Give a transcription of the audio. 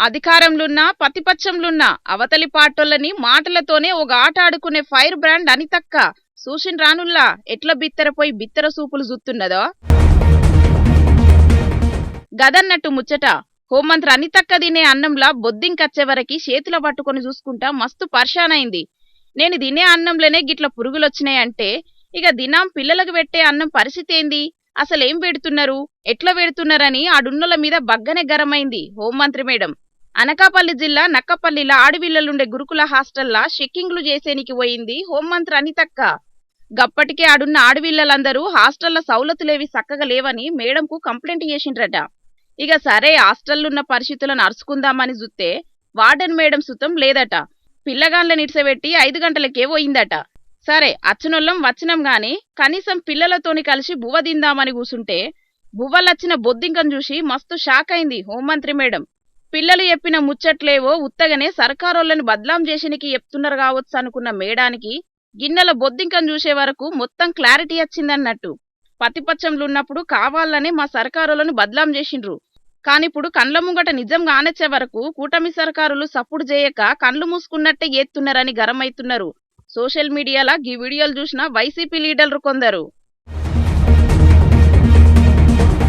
అధికారంలున్నా ప్రతిపక్షంలున్నా అవతలి పార్టోళ్ళని మాటలతోనే ఒక ఆట ఆడుకునే ఫైర్ బ్రాండ్ అనితక్క సూషిన్ రానుల్లా ఎట్ల బిత్తరపోయి బిత్తర సూపులు జుత్తున్నదో. గదన్నట్టు ముచ్చట హోంమంత్రి అనితక్క తినే అన్నంలా బొద్దింకచ్చే వరకి చేతుల పట్టుకొని చూసుకుంటా మస్తు పర్షానైంది. నేను తినే అన్నంలోనే గిట్ల పురుగులొచ్చినాయంటే ఇక దినాం పిల్లలకు పెట్టే అన్నం పరిస్థితి ఏంది, అసలేం పెడుతున్నారు, ఎట్లా పెడుతున్నారని ఆడున్నోళ్ళ మీద బగ్గనే గరమైంది హోంమంత్రి మేడం. అనకాపల్లి జిల్లా నక్కపల్లిలో ఆడవిల్లలుండే గురుకుల హాస్టల్లా చెక్కింగ్లు చేసేనికి పోయింది హోంమంత్రి అనితక్క. గప్పటికే ఆడున్న ఆడవిల్లలందరూ హాస్టల్ల సౌలతులేవి చక్కగా లేవని మేడంకు కంప్లైంట్ చేసిండ్రట. ఇక సరే హాస్టల్లున్న పరిస్థితులను అరుచుకుందామని చూస్తే వార్డెన్ మేడం సుతం లేదట. పిల్లగాండ్ల నిడిసెబెట్టి 5 గంటలకే పోయిందట. సరే అచ్చనొల్లం వచ్చినాం గాని కనీసం పిల్లలతోని కలిసి బువ్వ తిందామని కూసుంటే బువ్వలచ్చిన బొద్దింకను చూసి మస్తు షాక్ అయింది హోంమంత్రి మేడం. పిల్లలు చెప్పిన ముచ్చట్లేవో ఉత్తగనే సర్కారోళ్ళని బద్లాం చేసినికి చెప్తున్నారు కావచ్చు అనుకున్న మేడానికి గిన్నెల బొద్దింకను చూసే వరకు మొత్తం క్లారిటీ వచ్చిందన్నట్టు. ప్రతిపక్షంలున్నప్పుడు కావాలనే మా సర్కారోళ్ళను బద్లాం చేసిండ్రు, కానిప్పుడు కండ్ల ముంగట నిజం కానొచ్చే వరకు కూటమి సర్కారులు సప్పుడు చేయక కండ్లు మూసుకున్నట్టే ఏత్తున్నారని గరమైతున్నారు సోషల్ మీడియాలో. ఈ వీడియోలు చూసిన వైసీపీ లీడర్లు కొందరు.